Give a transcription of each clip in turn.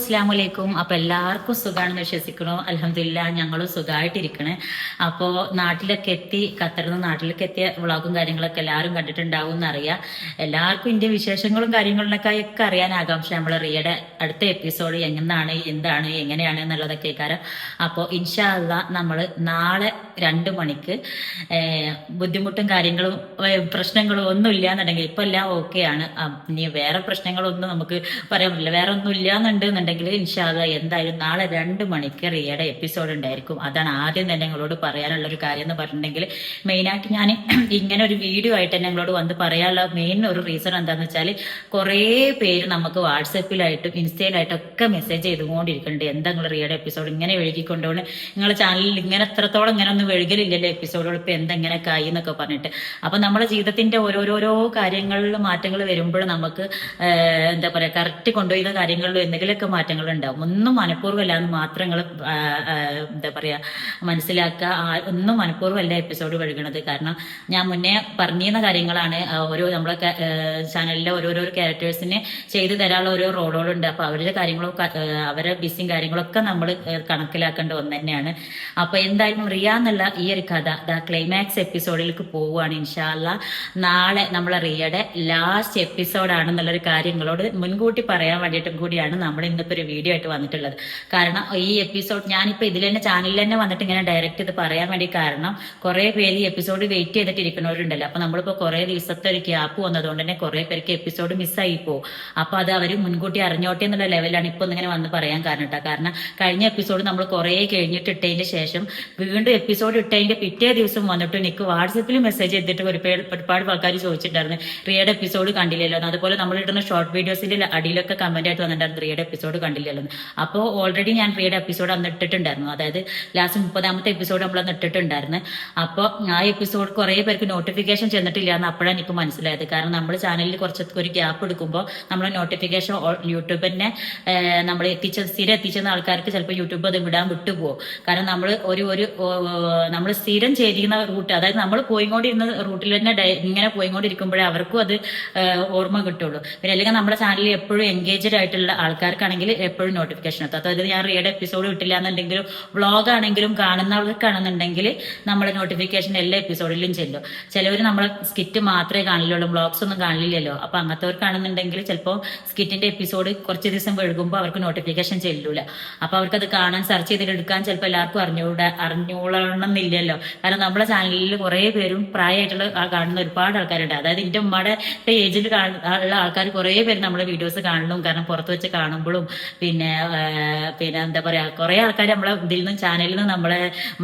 അസ്സലാമലൈക്കും. അപ്പോൾ എല്ലാവർക്കും സുഖമാണെന്ന് വിശ്വസിക്കണു. അൽഹംദുലില്ലാ ഞങ്ങളും സുഖമായിട്ടിരിക്കണേ. അപ്പോൾ നാട്ടിലൊക്കെ എത്തി, ഖത്തറിൽ നിന്ന് നാട്ടിലേക്ക് എത്തിയ വ്ളോഗും കാര്യങ്ങളൊക്കെ എല്ലാവരും കണ്ടിട്ടുണ്ടാവും എന്നറിയാം. എല്ലാവർക്കും ഇതിൻ്റെ വിശേഷങ്ങളും കാര്യങ്ങളിലൊക്കെ അറിയാൻ ആകാംക്ഷ. നമ്മൾ റിയയുടെ അടുത്ത എപ്പിസോഡ് എങ്ങനെയാണ്, എന്താണ്, എങ്ങനെയാണ് എന്നുള്ളതൊക്കെ കാരണം. അപ്പോൾ ഇൻഷാ അള്ളാ നമ്മൾ നാളെ 2 മണിക്ക് ബുദ്ധിമുട്ടും കാര്യങ്ങളും പ്രശ്നങ്ങളും ഒന്നും ഇല്ല എന്നുണ്ടെങ്കിൽ ഇപ്പം എല്ലാം ഓക്കെയാണ്. ഇനി വേറെ പ്രശ്നങ്ങളൊന്നും നമുക്ക് പറയാൻ പറ്റില്ല. വേറെ ഒന്നും ഇല്ല എന്നുണ്ടെന്നുണ്ടെങ്കിൽ ഇൻഷാ അള്ളാ എന്തായാലും നാളെ 2 മണിക്ക് റിയയുടെ എപ്പിസോഡ് ഉണ്ടായിരിക്കും. അതാണ് ആദ്യം തന്നെ നിങ്ങളോട് പറയാനുള്ള ഒരു കാര്യം എന്ന് പറഞ്ഞിട്ടുണ്ടെങ്കിൽ, മെയിനായിട്ട് ഞാൻ ഇങ്ങനെ ഒരു വീഡിയോ ആയിട്ട് തന്നെ നിങ്ങളോട് വന്ന് പറയാനുള്ള മെയിൻ ഒരു റീസൺ എന്താണെന്ന് വെച്ചാൽ, കുറേ പേര് നമുക്ക് വാട്സപ്പിലായിട്ടും ഇൻസ്റ്റയിലായിട്ടും ഒക്കെ മെസ്സേജ് ചെയ്തുകൊണ്ടിരിക്കുന്നുണ്ട്. എന്താ നിങ്ങൾ റിയയുടെ എപ്പിസോഡ് ഇങ്ങനെ എഴുതിക്കൊണ്ടുപോണ്, നിങ്ങളുടെ ചാനലിൽ ഇങ്ങനെ എത്രത്തോളം ഇങ്ങനെ ഒന്നും എഴുകലില്ലല്ലോ എപ്പിസോഡുകൾ, ഇപ്പം എന്തെങ്ങനെയൊക്കെ ആയി എന്നൊക്കെ പറഞ്ഞിട്ട്. അപ്പം നമ്മുടെ ജീവിതത്തിന്റെ ഓരോരോ കാര്യങ്ങളിൽ മാറ്റങ്ങൾ വരുമ്പോൾ നമുക്ക് എന്താ പറയുക, കറക്റ്റ് കൊണ്ടുപോയിരുന്ന കാര്യങ്ങളിലും എന്തെങ്കിലുമൊക്കെ മാറ്റങ്ങൾ ഉണ്ടാവും. ഒന്നും മനഃപൂർവ്വമല്ലാന്ന് മാത്രം നിങ്ങൾ എന്താ പറയുക മനസ്സിലാക്കുക. ഒന്നും മനഃപൂർവ്വമല്ല എപ്പിസോഡ് കഴുകണത്. കാരണം ഞാൻ മുന്നേ പറഞ്ഞിരുന്ന കാര്യങ്ങളാണ്. നമ്മളെ ചാനലിലെ ഓരോരോ ക്യാരക്ടേഴ്സിന് ചെയ്തു തരാനുള്ള ഓരോ റോളുകളുണ്ട്. അപ്പോൾ അവരുടെ കാര്യങ്ങളും അവരെ ബിസിയും കാര്യങ്ങളൊക്കെ നമ്മൾ കണക്കിലാക്കേണ്ട ഒന്ന് തന്നെയാണ്. അപ്പോൾ എന്തായാലും റിയ എന്നുള്ള ഈ ഒരു കഥ ക്ലൈമാക്സ് എപ്പിസോഡിലേക്ക് പോവുകയാണ് ഇൻഷാ അള്ളാ. നാളെ നമ്മളെ റിയയുടെ ലാസ്റ്റ് എപ്പിസോഡാണെന്നുള്ളൊരു കാര്യങ്ങളോട് മുൻകൂട്ടി പറയാൻ വേണ്ടിയിട്ടും കൂടിയാണ് നമ്മൾ ഇന്നിപ്പോൾ ഒരു വീഡിയോ ആയിട്ട് വന്നിട്ടുള്ളത്. കാരണം ഈ എപ്പിസോഡ് ഞാനിപ്പോൾ ഇതിൽ തന്നെ ചാനലിൽ തന്നെ വന്നിട്ട് ഇങ്ങനെ ഡയറക്റ്റ് ഇത് പറയാൻ വേണ്ടി കാരണം, കുറേ പേര് ഈ എപ്പിസോഡ് വെയിറ്റ് ചെയ്തിട്ട് ഇരിക്കുന്നവരുണ്ടല്ലോ. അപ്പോൾ നമ്മളിപ്പോൾ കുറേ ദിവസത്തെ ഒരു ഗ്യാപ്പ് വന്നതുകൊണ്ട് തന്നെ കുറേ പേർക്ക് എപ്പിസോഡ് മിസ്സായി പോകും. അപ്പോൾ അത് അവർ മുൻകൂട്ടി അറിഞ്ഞോട്ടെ എന്നുള്ള ലെവലാണ് ഇപ്പോൾ ഇങ്ങനെ വന്ന് പറയാൻ കാരണം കേട്ടോ. കാരണം കഴിഞ്ഞ എപ്പിസോഡ് നമ്മൾ കുറേ കഴിഞ്ഞിട്ട് ഇട്ടതിന് ശേഷം വീണ്ടും എപ്പിസോഡ് ഇട്ടതിൻ്റെ പിറ്റേ ദിവസം വന്നിട്ട് എനിക്ക് വാട്സപ്പിൽ മെസ്സേജ് ചെയ്തിട്ട് ഒരുപാട് ആൾക്കാർ ചോദിച്ചിട്ടുണ്ടായിരുന്നു റിയയുടെ എപ്പിസോഡ് കണ്ടില്ലല്ലോ. അതുപോലെ നമ്മൾ ഇടുന്ന ഷോർട്ട് വീഡിയോസിന്റെ അടിയിലൊക്കെ കമന്റ് ആയിട്ട് വന്നിട്ടുണ്ടായിരുന്നു റിയയുടെ എപ്പിസോഡ് കണ്ടില്ലല്ലോ. അപ്പോൾ ഓൾറെഡി ഞാൻ റിയയുടെ എപ്പിസോഡ് അന്ന് ഇട്ടിട്ടുണ്ടായിരുന്നു. അതായത് ലാസ്റ്റ് 30ാമത്തെ എപ്പിസോഡ് നമ്മൾ അന്ന് ഇട്ടിട്ടുണ്ടായിരുന്നു. അപ്പോൾ ആ എപ്പിസോഡ് കുറേ പേർക്ക് നോട്ടിഫിക്കേഷൻ ചെന്നിട്ടില്ല എന്ന് അപ്പോഴാണ് എനിക്ക് മനസ്സിലായത്. കാരണം നമ്മൾ ചാനലിൽ കുറച്ചൊക്കെ ഒരു ഗ്യാപ്പ് എടുക്കുമ്പോൾ നമ്മളെ നോട്ടിഫിക്കേഷൻ യൂട്യൂബിനെ നമ്മൾ സ്ഥിരം എത്തിച്ചെന്ന ആൾക്കാർക്ക് ചിലപ്പോൾ യൂട്യൂബ് അത് വിടാൻ വിട്ടുപോകും. കാരണം നമ്മൾ നമ്മൾ സ്ഥിരം ചെയ്തിരുന്ന റൂട്ട്, അതായത് നമ്മൾ പോയിക്കൊണ്ടിരുന്ന റൂട്ടിൽ തന്നെ ഇങ്ങനെ പോയിക്കൊണ്ടിരിക്കുമ്പോഴേ അവർക്കും അത് ഓർമ്മ കിട്ടുള്ളൂ. പിന്നെ അല്ലെങ്കിൽ നമ്മുടെ ചാനലിൽ എപ്പോഴും എൻഗേജ്ഡ് ആയിട്ടുള്ള ആൾക്കാർക്കാണെങ്കിൽ എപ്പോഴും നോട്ടിഫിക്കേഷൻ എത്തും. അതായത് ഞാൻ റിയയുടെ എപ്പിസോഡ് കിട്ടില്ല എന്നുണ്ടെങ്കിലും വ്ളോഗ് ആണെങ്കിലും കാണുന്നവർക്കാണെന്നുണ്ടെങ്കിൽ നമ്മുടെ നോട്ടിഫിക്കേഷൻ എല്ലാ എപ്പിസോഡിലും ചെല്ലും. ചിലവർ നമ്മളെ സ്കിറ്റ് മാത്രമേ കാണില്ലുള്ളൂ, വ്ളോഗ്സ് ഒന്നും കാണില്ലല്ലോ. അപ്പൊ അങ്ങനത്തെവർക്കാണെന്നുണ്ടെങ്കിൽ ചിലപ്പോൾ സ്കിറ്റിന്റെ എപ്പിസോഡ് കുറച്ച് ദിവസം വഴുകുമ്പോൾ അവർക്ക് നോട്ടിഫിക്കേഷൻ ചെല്ലൂല. അപ്പൊ അവർക്കത് കാണാൻ സെർച്ച് ചെയ്തിട്ട് എടുക്കാൻ ചിലപ്പോൾ എല്ലാവർക്കും അറിഞ്ഞോളണമെന്നില്ലല്ലോ. കാരണം നമ്മുടെ ചാനലിൽ കുറേ പേരും പ്രായമായിട്ടുള്ള കാണുന്ന ഒരുപാട് ആൾക്കാരുണ്ട്. അതായത് എൻ്റെ ഉമ്മയുടെ ഏജിൽ ഉള്ള ആൾക്കാർ കുറേ പേര് നമ്മുടെ വീഡിയോസ് കാണണം. കാരണം പുറത്ത് വെച്ച് കാണുമ്പോഴും പിന്നെ എന്താ പറയാ, കുറേ ആൾക്കാർ നമ്മളെ ഇതിൽ നിന്നും ചാനലിൽ നിന്ന് നമ്മളെ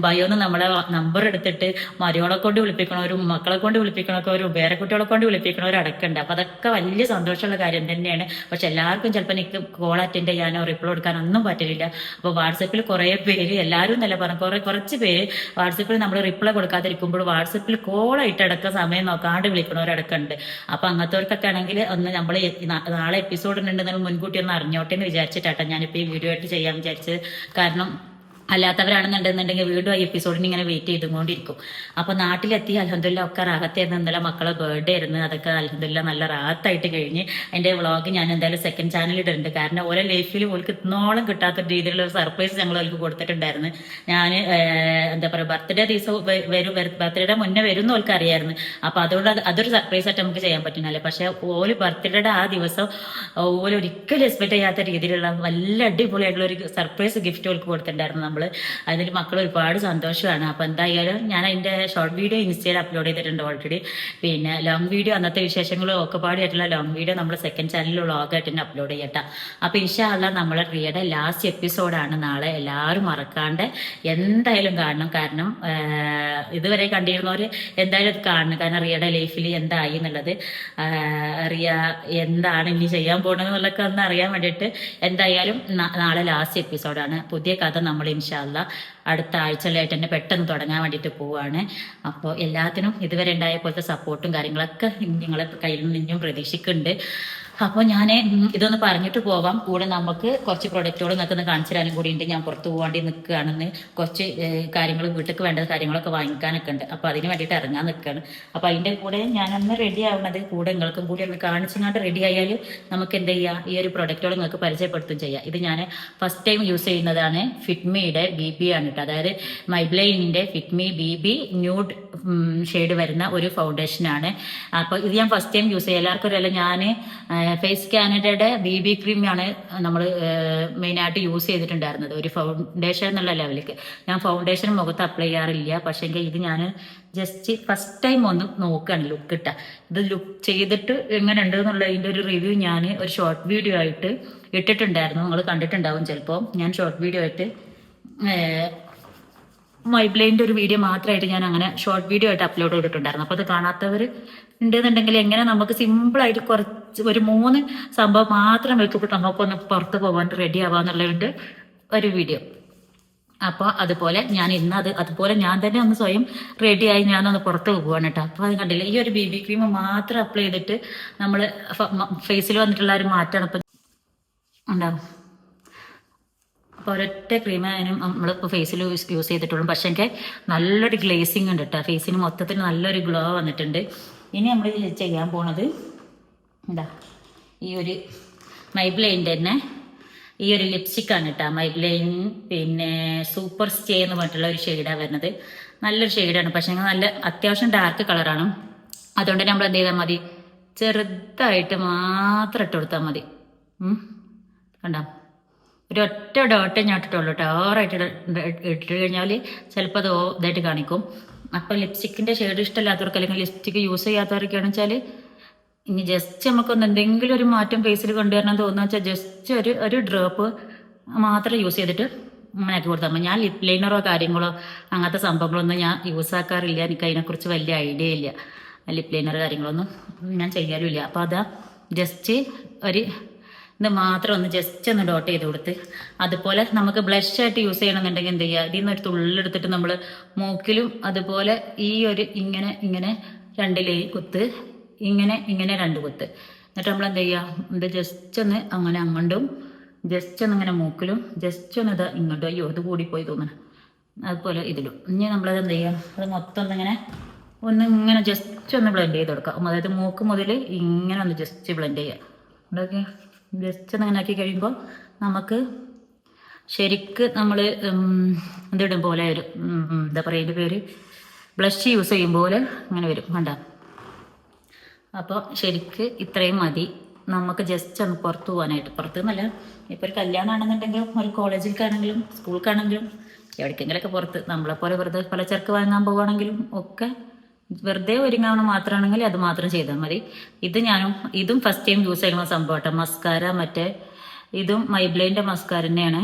ബയോന്ന് നമ്മളെ നമ്പർ എടുത്തിട്ട് മരിയോളെ കൊണ്ട് വിളിപ്പിക്കണവരും മക്കളെ കൊണ്ട് വിളിപ്പിക്കണവരും വേറെ കുട്ടികളെ കൊണ്ട് വിളിപ്പിക്കണവരും അടക്കമുണ്ട്. അപ്പൊ അതൊക്കെ വലിയ സന്തോഷമുള്ള കാര്യം തന്നെയാണ്. പക്ഷെ എല്ലാവർക്കും ചിലപ്പോൾ എനിക്ക് കോൾ അറ്റൻഡ് ചെയ്യാനോ റിപ്ലൈ കൊടുക്കാനൊന്നും പറ്റില്ല. അപ്പോൾ വാട്സപ്പിൽ കുറേ പേര്, എല്ലാവരും എന്നല്ല പറഞ്ഞു, കുറച്ച് പേര് വാട്സപ്പിൽ നമ്മൾ റിപ്ലൈ കൊടുക്കാതിരിക്കുമ്പോൾ വാട്സപ്പിൽ കോളായിട്ട് അടക്കം സമയം നോക്കാണ്ട് വിളിക്കണവരടക്കമുണ്ട്. അപ്പൊ അങ്ങനത്തെവർക്കൊക്കെ ആണെങ്കിൽ ഒന്ന് നമ്മൾ നാളെ എപ്പിസോഡ് ഉണ്ടെന്ന് മുൻകൂട്ടി ഒന്ന് അറിഞ്ഞോട്ടെ എന്ന് വിചാരിച്ചിട്ടാട്ടോ ഞാനിപ്പോൾ ഈ വീഡിയോ ആയിട്ട് ചെയ്യാൻ വിചാരിച്ചത്. കാരണം അല്ലാത്തവരാണെന്നുണ്ടെന്നുണ്ടെങ്കിൽ വീണ്ടും ഈ എപ്പിസോഡിന് ഇങ്ങനെ വെയിറ്റ് ചെയ്തുകൊണ്ടിരിക്കും. അപ്പോൾ നാട്ടിലെത്തി അൽഹംദുലില്ലാ ഒക്കെ റാഹത്തായിരുന്നു. ഇന്നലെ മക്കളെ ബർത്ത്ഡേ ആയിരുന്നു. അതൊക്കെ അൽഹംദുലില്ലാ നല്ല റാഹത്തായിട്ട് കഴിഞ്ഞ് എൻ്റെ വ്ളോഗ് ഞാൻ എന്തായാലും സെക്കൻഡ് ചാനലിൽ ഇടുന്നുണ്ട്. കാരണം ഓരോ ലൈഫിൽ ഓൾക്ക് ഇന്നോളം കിട്ടാത്ത രീതിയിലുള്ള ഒരു സർപ്രൈസ് ഞങ്ങൾ അവർക്ക് കൊടുത്തിട്ടുണ്ടായിരുന്നു. ഞാൻ എന്താ പറയുക, ബർത്ത്ഡേ ദിവസം ബർത്ത്ഡേയുടെ മുന്നേ വരും എന്ന് ഓൾക്ക് അറിയായിരുന്നു. അപ്പോൾ അതുകൊണ്ട് അതൊരു സർപ്രൈസ് ആയിട്ട് നമുക്ക് ചെയ്യാൻ പറ്റുന്നില്ല. പക്ഷേ ഓല് ബർത്ത്ഡേയുടെ ആ ദിവസം ഓല് ഒരിക്കലും എക്സ്പെക്ട് ചെയ്യാത്ത രീതിയിലുള്ള നല്ല അടിപൊളിയായിട്ടുള്ള ഒരു സർപ്രൈസ് ഗിഫ്റ്റ് ഓൾക്ക് കൊടുത്തിട്ടുണ്ടായിരുന്നു നമ്മൾ. അതിൽ മക്കൾ ഒരുപാട് സന്തോഷമാണ്. അപ്പോൾ എന്തായാലും ഞാൻ അതിൻ്റെ ഷോർട്ട് വീഡിയോ ഇൻസ്റ്റയിൽ അപ്ലോഡ് ചെയ്തിട്ടുണ്ട് ഓൾറെഡി. പിന്നെ ലോങ് വീഡിയോ, അന്നത്തെ വിശേഷങ്ങളും ഒക്കെ പാടിയായിട്ടുള്ള ലോങ് വീഡിയോ നമ്മൾ സെക്കൻഡ് ചാനലിൽ വ്ളോഗായിട്ട് തന്നെ അപ്ലോഡ് ചെയ്യട്ടാം. അപ്പോൾ ഇൻഷാ അള്ളാ നമ്മളെ റിയയുടെ ലാസ്റ്റ് എപ്പിസോഡാണ് നാളെ. എല്ലാവരും മറക്കാണ്ട് എന്തായാലും കാണണം. കാരണം ഇതുവരെ കണ്ടിരുന്നവർ എന്തായാലും അത് കാണണം. കാരണം റിയയുടെ ലൈഫിൽ എന്തായി എന്നുള്ളത്, റിയ എന്താണ് ഇനി ചെയ്യാൻ പോകുന്നത് എന്നുള്ളതൊക്കെ ഒന്ന് അറിയാൻ വേണ്ടിയിട്ട് എന്തായാലും നാളെ ലാസ്റ്റ് എപ്പിസോഡാണ്. പുതിയ കഥ നമ്മൾ ഇൻഷാ അള്ളാ അടുത്ത ആഴ്ചയിലായിട്ട് തന്നെ പെട്ടെന്ന് തുടങ്ങാൻ വേണ്ടിയിട്ട് പോവുകയാണ്. അപ്പോൾ എല്ലാത്തിനും ഇതുവരെ ഉണ്ടായ പോലത്തെ സപ്പോർട്ടും കാര്യങ്ങളൊക്കെ നിങ്ങളെ കയ്യിൽ നിന്നും പ്രതീക്ഷിക്കുന്നുണ്ട്. അപ്പോൾ ഞാൻ ഇതൊന്ന് പറഞ്ഞിട്ട് പോവാം. കൂടെ നമുക്ക് കുറച്ച് പ്രൊഡക്റ്റുകൾ നിൽക്കുന്ന കാണിച്ചു തരാനും കൂടി ഉണ്ട്. ഞാൻ പുറത്ത് പോകാണ്ടി നിൽക്കുകയാണെന്ന് കുറച്ച് കാര്യങ്ങൾ വീട്ടിലേക്ക് വേണ്ട കാര്യങ്ങളൊക്കെ വാങ്ങിക്കാനൊക്കെ ഉണ്ട്. അപ്പോൾ അതിന് വേണ്ടിയിട്ട് ഇറങ്ങാൻ നിൽക്കുകയാണ്. അപ്പോൾ അതിൻ്റെ കൂടെ ഞാനൊന്ന് റെഡി ആവുന്നത് കൂടെ നിങ്ങൾക്കും കൂടി ഒന്ന് കാണിച്ചങ്ങാണ്ട് റെഡി ആയാൽ നമുക്ക് എന്ത് ചെയ്യാം, ഈ ഒരു പ്രൊഡക്റ്റുകൾ നിങ്ങൾക്ക് പരിചയപ്പെടുത്തും ചെയ്യാം. ഇത് ഞാൻ ഫസ്റ്റ് ടൈം യൂസ് ചെയ്യുന്നതാണ്. ഫിറ്റ്മിയുടെ BB ആണ് കേട്ടോ. അതായത് മൈബ്ലൈനിൻ്റെ ഫിറ്റ്മി BB ന്യൂഡ് ഷെയ്ഡ് വരുന്ന ഒരു ഫൗണ്ടേഷനാണ്. അപ്പോൾ ഇത് ഞാൻ ഫസ്റ്റ് ടൈം യൂസ് ചെയ്യുക. എല്ലാവർക്കും അറിയാലോ, ഞാൻ ഫേസ് കാനഡയുടെ BB ക്രീമാണ് നമ്മൾ മെയിനായിട്ട് യൂസ് ചെയ്തിട്ടുണ്ടായിരുന്നത്. ഒരു ഫൗണ്ടേഷൻ എന്നുള്ള ലെവലിലേക്ക് ഞാൻ ഫൗണ്ടേഷൻ മുഖത്ത് അപ്ലൈ ചെയ്യാറില്ല. പക്ഷേങ്കിൽ ഇത് ഞാൻ ജസ്റ്റ് ഫസ്റ്റ് ടൈം ഒന്ന് നോക്കുകയാണ് ലുക്ക് ഇട്ട. ഇത് ലുക്ക് ചെയ്തിട്ട് എങ്ങനെ ഉണ്ട് എന്നുള്ളതിൻ്റെ ഒരു റിവ്യൂ ഞാൻ ഒരു ഷോർട്ട് വീഡിയോ ആയിട്ട് ഇട്ടിട്ടുണ്ടായിരുന്നു. നിങ്ങൾ കണ്ടിട്ടുണ്ടാവും ചിലപ്പോൾ. ഞാൻ ഷോർട്ട് വീഡിയോ ആയിട്ട് മൈബ്ലൈൻ്റെ ഒരു വീഡിയോ മാത്രമായിട്ട് ഞാൻ അങ്ങനെ ഷോർട്ട് വീഡിയോ ആയിട്ട് അപ്ലോഡ് ചെയ്തിട്ടുണ്ടായിരുന്നു. അപ്പോൾ അത് കാണാത്തവർ ഉണ്ടെന്നുണ്ടെങ്കിൽ എങ്ങനെ നമുക്ക് സിമ്പിളായിട്ട് കുറച്ച് ഒരു 3 സംഭവം മാത്രം വെച്ചിട്ട് നമുക്കൊന്ന് പുറത്ത് പോകാൻ റെഡി ആവാന്നുള്ളതിൻ്റെ ഒരു വീഡിയോ. അപ്പോൾ അതുപോലെ ഞാൻ ഇന്ന് അതുപോലെ ഞാൻ തന്നെ ഒന്ന് സ്വയം റെഡിയായി ഞാനൊന്ന് പുറത്ത് പോകുവാണ് കേട്ടോ. അപ്പോൾ അത് കണ്ടില്ല, ഈ ഒരു BB ക്രീം മാത്രം അപ്ലൈ ചെയ്തിട്ട് നമ്മൾ ഫേസിൽ വന്നിട്ടുള്ള ഒരു മാറ്റമാണ് ഇപ്പം ഉണ്ടാവും. അപ്പോൾ ഒരൊറ്റ ക്രീം അതിനും നമ്മളിപ്പോൾ ഫേസിൽ യൂസ് ചെയ്തിട്ടുള്ളൂ. പക്ഷേ എനിക്ക് നല്ലൊരു ഗ്ലേസിങ് ഉണ്ട് കേട്ടോ. ഫേസിന് മൊത്തത്തിൽ നല്ലൊരു ഗ്ലോ വന്നിട്ടുണ്ട്. ഇനി നമ്മൾ ചെയ്യാൻ പോണത് എന്താ, ഈ ഒരു മൈബ്ലൈൻ്റെ തന്നെ ഈ ഒരു ലിപ്സ്റ്റിക്കാണ് കേട്ടോ. മൈബ്ലൈൻ പിന്നെ സൂപ്പർ സ്റ്റേ എന്ന് പറഞ്ഞിട്ടുള്ള ഒരു ഷെയ്ഡാണ് വരുന്നത്. നല്ലൊരു ഷെയ്ഡാണ്. പക്ഷേ നല്ല അത്യാവശ്യം ഡാർക്ക് കളറാണ്. അതുകൊണ്ട് നമ്മൾ എന്ത് ചെയ്താൽ മതി, ചെറുതായിട്ട് മാത്രം ഇട്ട് കൊടുത്താൽ മതി. കണ്ടോ, ഒരൊറ്റ ഡോട്ടേ ഞാൻ ഇട്ടിട്ടുള്ളൂ കേട്ടോ. ഓവറായിട്ട് ഇട്ട് കഴിഞ്ഞാൽ ചിലപ്പോൾ അത് ഇതായിട്ട് കാണിക്കും. അപ്പോൾ ലിപ്സ്റ്റിക്കിൻ്റെ ഷെയ്ഡ് ഇഷ്ടമില്ലാത്തവർക്ക് അല്ലെങ്കിൽ ലിപ്സ്റ്റിക്ക് യൂസ് ചെയ്യാത്തവർക്കാണെന്ന് വെച്ചാൽ ഇനി ജസ്റ്റ് നമുക്കൊന്ന് എന്തെങ്കിലും ഒരു മാറ്റം ഫേസിൽ കൊണ്ടുവരണം തോന്നുക വെച്ചാൽ ജസ്റ്റ് ഒരു ഡ്രോപ്പ് മാത്രം യൂസ് ചെയ്തിട്ട് അങ്ങനെ ആക്കി കൊടുത്താൽ മതി. ഞാൻ ലിപ് ലൈനറോ കാര്യങ്ങളോ അങ്ങനത്തെ സംഭവങ്ങളൊന്നും ഞാൻ യൂസ് ആക്കാറില്ല. എനിക്ക് അതിനെക്കുറിച്ച് വലിയ ഐഡിയ ഇല്ല. ലിപ് ലൈനർ കാര്യങ്ങളൊന്നും ഞാൻ ചെയ്യാറുമില്ല. അപ്പോൾ അതാ ജസ്റ്റ് ഇത് മാത്രം ഒന്ന് ജസ്റ്റ് ഒന്ന് ഡോട്ട് ചെയ്ത് കൊടുത്ത്. അതുപോലെ നമുക്ക് ബ്ലഷ് ആയിട്ട് യൂസ് ചെയ്യണമെന്നുണ്ടെങ്കിൽ എന്ത് ചെയ്യുക, ഇതിൽ നിന്ന് ഒരു തുള്ളെടുത്തിട്ട് നമ്മൾ മൂക്കിലും അതുപോലെ ഈ ഒരു ഇങ്ങനെ 2 ലൈൻ കുത്ത്, ഇങ്ങനെ 2 കുത്ത്. എന്നിട്ട് നമ്മൾ എന്ത് ചെയ്യുക, ഇത് ജസ്റ്റ് ഒന്ന് അങ്ങനെ അങ്ങോട്ടും ജസ്റ്റ് ഒന്ന് ഇങ്ങനെ മൂക്കിലും ജസ്റ്റ് ഒന്ന് ഇത് ഇങ്ങോട്ടും. അയ്യോ ഇത് കൂടിപ്പോയി തോന്നണം. അതുപോലെ ഇതിലും ഇനി നമ്മളത് എന്ത് ചെയ്യുക, അത് മൊത്തം ഒന്നിങ്ങനെ ജസ്റ്റ് ഒന്ന് ബ്ലെൻഡ് ചെയ്ത് കൊടുക്കാം. അതായത് മൂക്ക് മുതൽ ഇങ്ങനെ ഒന്ന് ജസ്റ്റ് ബ്ലെൻഡ് ചെയ്യുക. ഇതൊക്കെ ജസ്റ്റ് ഒന്ന് അങ്ങനെ ആക്കി കഴിയുമ്പോൾ നമുക്ക് ശരിക്ക് നമ്മൾ ഇതിടും പോലെ വരും. എന്താ പറയുക, ഇതിൻ്റെ പേര് ബ്ലഷ് യൂസ് ചെയ്യും പോലെ അങ്ങനെ വരും. വേണ്ട, അപ്പോൾ ശരിക്ക് ഇത്രയും മതി നമുക്ക് ജസ്റ്റ് ഒന്ന് പുറത്ത് പോകാനായിട്ട്. പുറത്തുനിന്നല്ല, ഇപ്പോൾ ഒരു കല്യാണമാണെന്നുണ്ടെങ്കിലും ഒരു കോളേജിലേക്കാണെങ്കിലും സ്കൂളിലേക്കാണെങ്കിലും എവിടേക്കെങ്കിലൊക്കെ പുറത്ത് നമ്മളെപ്പോലെ വെറുതെ പലചരക്ക് വാങ്ങാൻ പോവുകയാണെങ്കിലും ഒക്കെ വെറുതെ ഒരുങ്ങാവണം മാത്രമാണെങ്കിൽ അത് മാത്രം ചെയ്താൽ മതി. ഇതും ഫസ്റ്റ് ടൈം യൂസ് ചെയ്യുന്ന സംഭവം കേട്ടോ. മസ്കാര മറ്റേ ഇതും മൈബ്ലൈൻ്റെ മസ്കാര തന്നെയാണ്.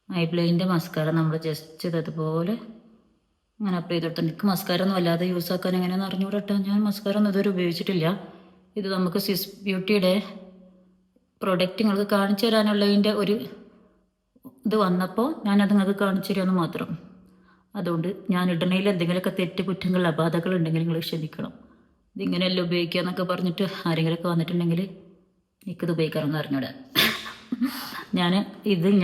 മൈബ്ലൈൻ്റെ മസ്കാര നമ്മൾ ജസ്റ്റ് ഇതുപോലെ അങ്ങനെ അപ്ലൈ ചെയ്ത് കൊടുത്തു. എനിക്ക് മസ്കാര ഒന്നും വല്ലാതെ യൂസ് ആക്കാൻ എങ്ങനെയാണെന്ന് അറിഞ്ഞുകൂടെ കേട്ടോ. ഞാൻ മസ്കാര ഒന്നും ഇതുവരെ ഉപയോഗിച്ചിട്ടില്ല. ഇത് നമുക്ക് സ്വിസ് ബ്യൂട്ടിയുടെ പ്രൊഡക്റ്റ് നിങ്ങൾക്ക് കാണിച്ചു തരാനുള്ളതിൻ്റെ ഒരു ഇത് വന്നപ്പോൾ ഞാനത് നിങ്ങൾക്ക് കാണിച്ചു തരുമെന്ന് മാത്രം. അതുകൊണ്ട് ഞാൻ ഇടണയിൽ എന്തെങ്കിലുമൊക്കെ തെറ്റ് കുറ്റങ്ങൾ അപാധകൾ ഉണ്ടെങ്കിൽ നിങ്ങൾ ക്ഷമിക്കണം. ഇതിങ്ങനെയല്ല ഉപയോഗിക്കുക എന്നൊക്കെ പറഞ്ഞിട്ട് ആരെങ്കിലുമൊക്കെ വന്നിട്ടുണ്ടെങ്കിൽ എനിക്കിത് ഉപയോഗിക്കാറൊന്നും അറിഞ്ഞൂടെ.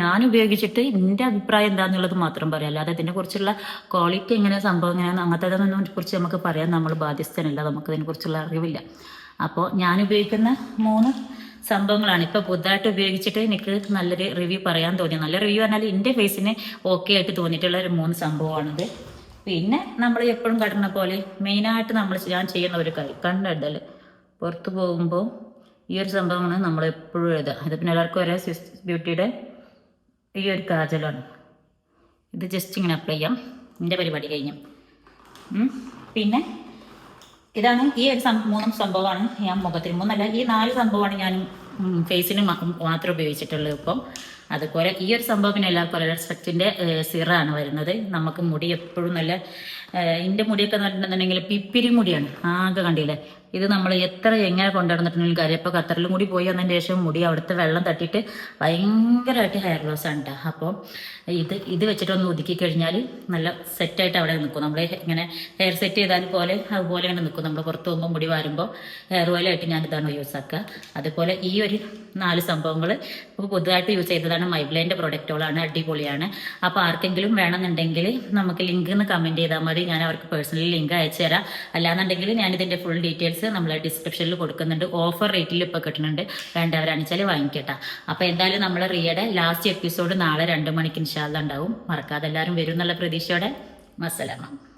ഞാൻ ഉപയോഗിച്ചിട്ട് എൻ്റെ അഭിപ്രായം എന്താണെന്നുള്ളത് മാത്രം പറയാം. അല്ലാതെ ഇതിനെക്കുറിച്ചുള്ള ക്വാളിറ്റി എങ്ങനെ സംഭവം എങ്ങനെയാണെന്ന് അങ്ങനത്തെ കുറിച്ച് നമുക്ക് പറയാൻ നമ്മൾ ബാധ്യസ്ഥനല്ല. നമുക്കതിനെക്കുറിച്ചുള്ള അറിവില്ല. അപ്പോൾ ഞാൻ ഉപയോഗിക്കുന്ന 3 സംഭവങ്ങളാണ് ഇപ്പോൾ പുതുതായിട്ട് ഉപയോഗിച്ചിട്ട് എനിക്ക് നല്ലൊരു റിവ്യൂ പറയാൻ തോന്നിയത്. നല്ല റിവ്യൂ പറഞ്ഞാൽ എൻ്റെ ഫേസിന് ഓക്കെ ആയിട്ട് തോന്നിയിട്ടുള്ള ഒരു 3 സംഭവമാണിത്. പിന്നെ നമ്മൾ എപ്പോഴും കടന്ന പോലെ മെയിനായിട്ട് ഞാൻ ചെയ്യുന്ന ഒരു കണ്ടിടൽ പുറത്ത് പോകുമ്പോൾ ഈ ഒരു സംഭവമാണ് നമ്മൾ എപ്പോഴും എഴുതുക. ഇത് പിന്നെ എല്ലാവർക്കും ഒരേ സ്വിസ് ബ്യൂട്ടിയുടെ ഈ ഒരു കാജലാണ്. ഇത് ജസ്റ്റ് ഇങ്ങനെ അപ്ലൈ ചെയ്യാം. എൻ്റെ പരിപാടി കഴിഞ്ഞു. പിന്നെ ഇതാണ് ഈ ഒരു 3 സംഭവമാണ് ഞാൻ മുഖത്തിന് 3 അല്ല ഈ 4 സംഭവമാണ് ഞാൻ ഫേസിന് മാത്രം ഉപയോഗിച്ചിട്ടുള്ളത്. ഇപ്പം അതുപോലെ ഈ ഒരു സംഭവം പിന്നെ എല്ലാവർക്കും കൊലസ്ട്രക്റ്റിൻ്റെ സിറാണ് വരുന്നത്. നമുക്ക് മുടി എപ്പോഴും നല്ല എൻ്റെ മുടിയൊക്കെ നട്ടിട്ടുണ്ടെന്നുണ്ടെങ്കിൽ പിപ്പിരി മുടിയാണ് ആകെ കണ്ടില്ലേ. ഇത് നമ്മൾ എത്ര എങ്ങനെ കൊണ്ടുവന്നിട്ടുണ്ടെങ്കിലും കാര്യം. ഇപ്പോൾ ഖത്തറിലും കൂടി പോയി വന്നതിന് ശേഷം മുടി അവിടുത്തെ വെള്ളം തട്ടിയിട്ട് ഭയങ്കരമായിട്ട് ഹെയർ ലോസ് ആണ് കേട്ടോ. അപ്പോൾ ഇത് വെച്ചിട്ടൊന്ന് ഒതുക്കി കഴിഞ്ഞാൽ നല്ല സെറ്റായിട്ട് അവിടെ നിൽക്കും. നമ്മൾ ഇങ്ങനെ ഹെയർ സെറ്റ് ചെയ്താൽ പോലെ അതുപോലെ തന്നെ നിൽക്കും. നമ്മൾ പുറത്ത് പോകുമ്പോൾ മുടി വാരുമ്പോൾ ഹെയർ ഓയിലായിട്ട് ഞാനിതാണ് യൂസ് ആക്കുക. അതുപോലെ ഈ ഒരു 4 സംഭവങ്ങൾ ഇപ്പോൾ പുതുതായിട്ട് യൂസ് ചെയ്തതാണ്. മൈബ്ലൈൻ്റെ പ്രൊഡക്റ്റുകളാണ്, അടിപൊളിയാണ്. അപ്പോൾ ആർക്കെങ്കിലും വേണമെന്നുണ്ടെങ്കിൽ നമുക്ക് ലിങ്ക് എന്ന് കമൻറ്റ് ചെയ്താൽ മതി. ഞാൻ അവർക്ക് പേഴ്സണലി ലിങ്ക് അയച്ചു തരാം. അല്ലാന്നുണ്ടെങ്കിൽ ഞാനിതിൻ്റെ ഫുൾ ഡീറ്റെയിൽസ് നമ്മൾ ഡിസ്ക്രിപ്ഷനിൽ കൊടുക്കുന്നുണ്ട്. ഓഫർ റേറ്റിൽ ഇപ്പോൾ കിട്ടുന്നുണ്ട്. വേണ്ടവരാണെച്ചാൽ വാങ്ങിക്കട്ടെ. അപ്പോൾ എന്തായാലും നമ്മൾ റിയയുടെ ലാസ്റ്റ് എപ്പിസോഡ് നാളെ 2 മണിക്ക് ഇൻഷാ അല്ലാഹ് ഉണ്ടാവും. മറക്കാതെ എല്ലാവരും വരും എന്നുള്ള പ്രതീക്ഷയോടെ. അസ്സലാമു